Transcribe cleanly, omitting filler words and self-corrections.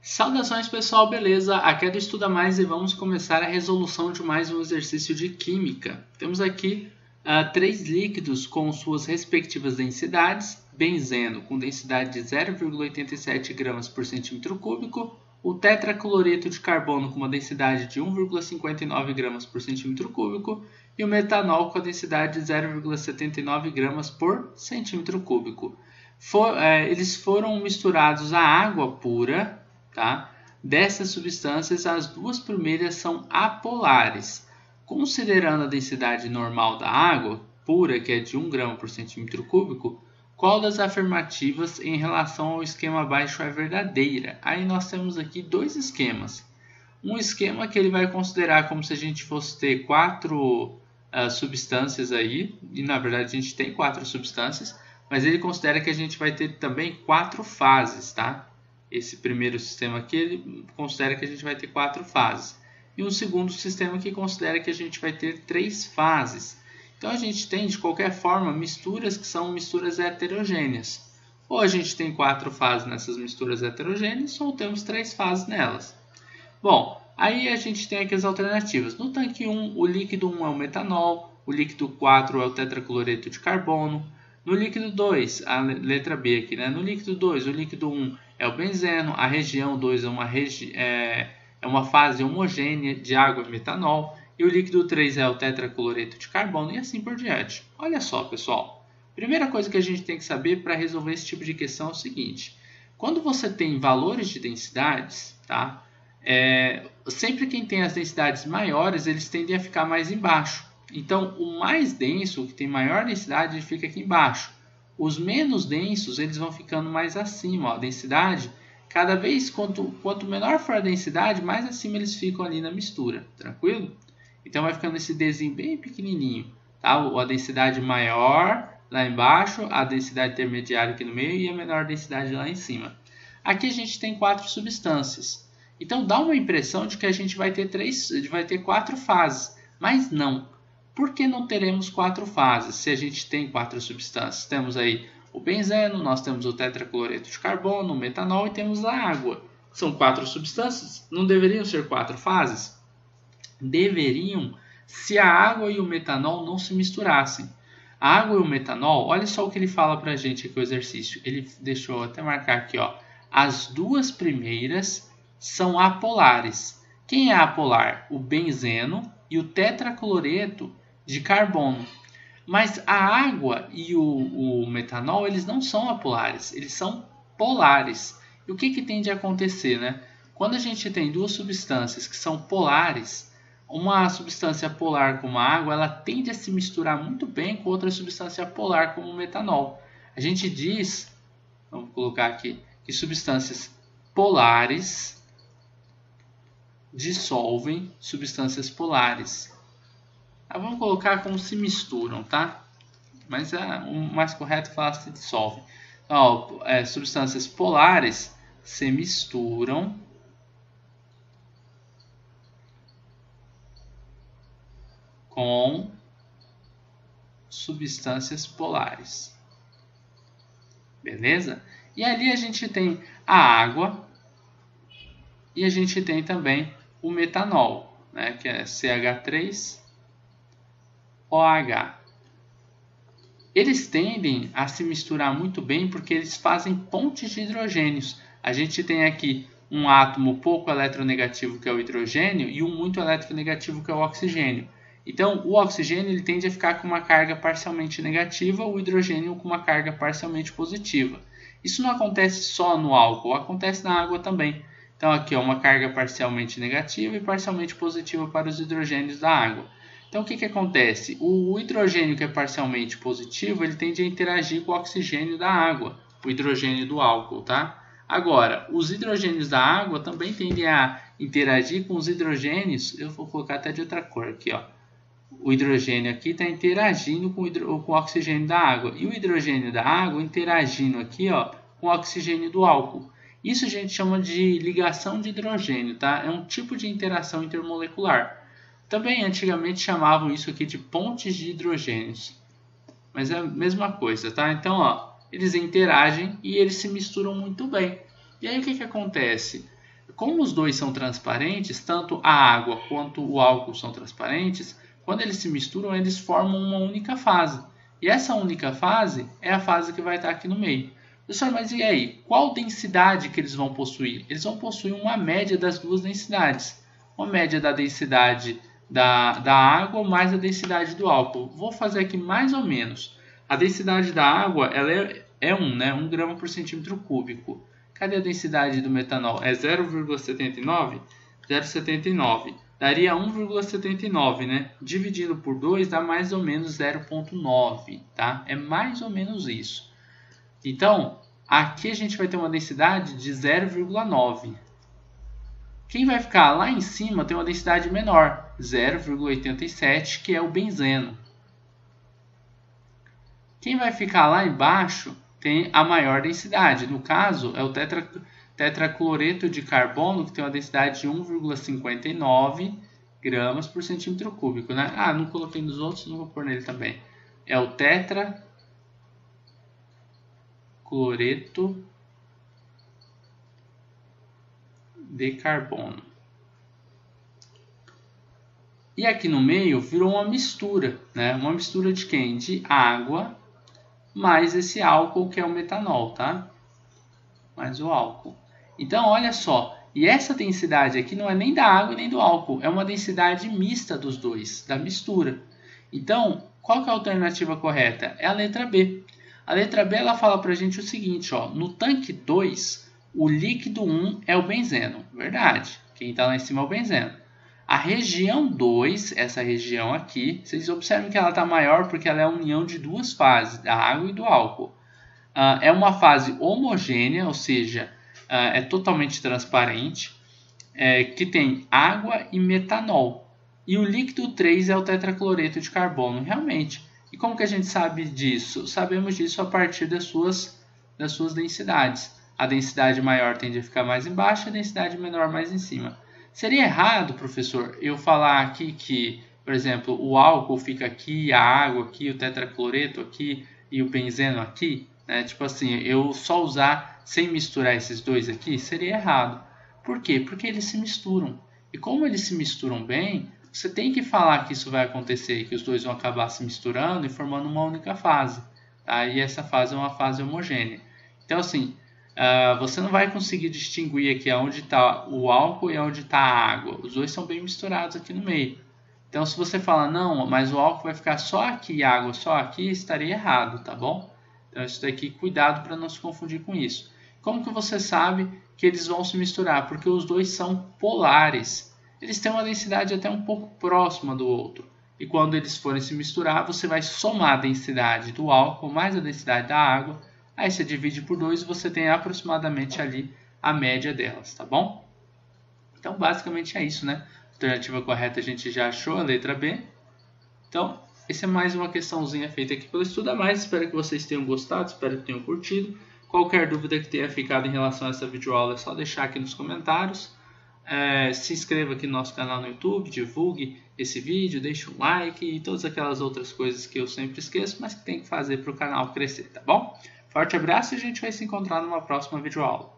Saudações pessoal, beleza? Aqui é do Estuda Mais e vamos começar a resolução de mais um exercício de Química. Temos aqui três líquidos com suas respectivas densidades: benzeno com densidade de 0,87 gramas por centímetro cúbico, o tetracloreto de carbono com uma densidade de 1,59 gramas por centímetro cúbico e o metanol com a densidade de 0,79 gramas por centímetro cúbico. Eles foram misturados à água pura. Tá? Dessas substâncias, as duas primeiras são apolares. Considerando a densidade normal da água pura, que é de 1 grama por centímetro cúbico, qual das afirmativas em relação ao esquema abaixo é verdadeira? Aí nós temos aqui dois esquemas. Um esquema que ele vai considerar como se a gente fosse ter quatro substâncias aí, e na verdade a gente tem quatro substâncias, mas ele considera que a gente vai ter também quatro fases, tá? Esse primeiro sistema aqui, ele considera que a gente vai ter quatro fases. E um segundo sistema que considera que a gente vai ter três fases. Então, a gente tem, de qualquer forma, misturas que são misturas heterogêneas. Ou a gente tem quatro fases nessas misturas heterogêneas, ou temos três fases nelas. Bom, aí a gente tem aqui as alternativas. No tanque 1, o líquido 1 é o metanol, o líquido 4 é o tetracloreto de carbono. No líquido 2, a letra B aqui, né? No líquido 2, o líquido 1 é o benzeno, a região 2 é uma fase homogênea de água e metanol, e o líquido 3 é o tetracloreto de carbono, e assim por diante. Olha só, pessoal. Primeira coisa que a gente tem que saber para resolver esse tipo de questão é o seguinte: quando você tem valores de densidades, tá? Sempre quem tem as densidades maiores, eles tendem a ficar mais embaixo. Então, o mais denso, o que tem maior densidade, ele fica aqui embaixo. Os menos densos, eles vão ficando mais acima. Ó, a densidade, cada vez, quanto menor for a densidade, mais acima eles ficam ali na mistura. Tranquilo? Então, vai ficando esse Dzinho bem pequenininho. Tá? A densidade maior lá embaixo, a densidade intermediária aqui no meio e a menor densidade lá em cima. Aqui a gente tem quatro substâncias. Então, dá uma impressão de que a gente vai ter quatro fases. Mas não. Por que não teremos quatro fases se a gente tem quatro substâncias? Temos aí o benzeno, nós temos o tetracloreto de carbono, o metanol e temos a água. São quatro substâncias? Não deveriam ser quatro fases? Deveriam, se a água e o metanol não se misturassem. A água e o metanol, olha só o que ele fala para a gente aqui, o exercício. Ele deixou até marcar aqui, ó. As duas primeiras são apolares. Quem é apolar? O benzeno e o tetracloreto de carbono. Mas a água e o metanol, eles não são apolares, eles são polares. E o que tem de acontecer, né? Quando a gente tem duas substâncias que são polares, uma substância polar como a água, ela tende a se misturar muito bem com outra substância polar como o metanol. A gente diz, vamos colocar aqui, que substâncias polares dissolvem substâncias polares. Vamos colocar como se misturam, tá? Mas o mais correto é falar se dissolvem. Então, substâncias polares se misturam com substâncias polares. Beleza? E ali a gente tem a água e a gente tem também o metanol, né? Que é CH3OH. Eles tendem a se misturar muito bem porque eles fazem pontes de hidrogênios. A gente tem aqui um átomo pouco eletronegativo, que é o hidrogênio, e um muito eletronegativo, que é o oxigênio. Então, o oxigênio ele tende a ficar com uma carga parcialmente negativa, o hidrogênio com uma carga parcialmente positiva. Isso não acontece só no álcool, acontece na água também. Então, aqui é uma carga parcialmente negativa e parcialmente positiva para os hidrogênios da água. Então, o que acontece? O hidrogênio que é parcialmente positivo, ele tende a interagir com o oxigênio da água, o hidrogênio do álcool, tá? Agora, os hidrogênios da água também tendem a interagir com os hidrogênios, eu vou colocar até de outra cor aqui, ó. O hidrogênio aqui está interagindo com o oxigênio da água, e o hidrogênio da água interagindo aqui, ó, com o oxigênio do álcool. Isso a gente chama de ligação de hidrogênio, tá? É um tipo de interação intermolecular. Também antigamente chamavam isso aqui de pontes de hidrogênios. Mas é a mesma coisa, tá? Então, ó, eles interagem e eles se misturam muito bem. E aí o que acontece? como os dois são transparentes, tanto a água quanto o álcool são transparentes, quando eles se misturam, eles formam uma única fase. E essa única fase é a fase que vai estar aqui no meio. Professor, mas e aí? Qual densidade que eles vão possuir? Eles vão possuir uma média das duas densidades. Uma média da densidade da água mais a densidade do álcool. Vou fazer aqui mais ou menos. A densidade da água ela é 1, né? 1 grama por centímetro cúbico. Cadê a densidade do metanol? É 0,79? 0,79. Daria 1,79, né? Dividido por 2 dá mais ou menos 0,9, tá? É mais ou menos isso. Então, aqui a gente vai ter uma densidade de 0,9. Quem vai ficar lá em cima tem uma densidade menor, 0,87, que é o benzeno. Quem vai ficar lá embaixo tem a maior densidade. No caso, é o tetracloreto de carbono, que tem uma densidade de 1,59 gramas por centímetro cúbico, né? Ah, não coloquei nos outros, não vou pôr nele também. É o tetracloreto de carbono. E aqui no meio virou uma mistura, né? Uma mistura de quem? De água mais esse álcool que é o metanol, tá? Mais o álcool. Então, olha só. E essa densidade aqui não é nem da água nem do álcool. É uma densidade mista dos dois, da mistura. Então, qual que é a alternativa correta? É a letra B. A letra B ela fala pra gente o seguinte, ó. No tanque 2, o líquido 1 é o benzeno. Verdade. Quem está lá em cima é o benzeno. A região 2, essa região aqui, vocês observam que ela está maior porque ela é a união de duas fases, da água e do álcool. É uma fase homogênea, ou seja, é totalmente transparente, que tem água e metanol. E o líquido 3 é o tetracloreto de carbono, realmente. E como que a gente sabe disso? Sabemos disso a partir das suas densidades. A densidade maior tende a ficar mais embaixo, a densidade menor mais em cima. Seria errado, professor, eu falar aqui que, por exemplo, o álcool fica aqui, a água aqui, o tetracloreto aqui e o benzeno aqui? Né? Tipo assim, eu só usar sem misturar esses dois aqui seria errado. Por quê? Porque eles se misturam. E como eles se misturam bem, você tem que falar que isso vai acontecer, que os dois vão acabar se misturando e formando uma única fase. Tá? E essa fase é uma fase homogênea. Então, assim, você não vai conseguir distinguir aqui onde está o álcool e onde está a água. Os dois são bem misturados aqui no meio. Então, se você fala, não, mas o álcool vai ficar só aqui e a água só aqui, estaria errado, tá bom? Então, isso daqui, cuidado para não se confundir com isso. Como que você sabe que eles vão se misturar? Porque os dois são polares. Eles têm uma densidade até um pouco próxima do outro. E quando eles forem se misturar, você vai somar a densidade do álcool mais a densidade da água. Aí você divide por 2 e você tem aproximadamente ali a média delas, tá bom? Então, basicamente é isso, né? A alternativa correta a gente já achou, a letra B. Então, essa é mais uma questãozinha feita aqui pelo Estuda Mais. Espero que vocês tenham gostado, espero que tenham curtido. Qualquer dúvida que tenha ficado em relação a essa videoaula é só deixar aqui nos comentários. Se inscreva aqui no nosso canal no YouTube, divulgue esse vídeo, deixe um like e todas aquelas outras coisas que eu sempre esqueço, mas que tem que fazer para o canal crescer, tá bom? Forte abraço e a gente vai se encontrar numa próxima videoaula.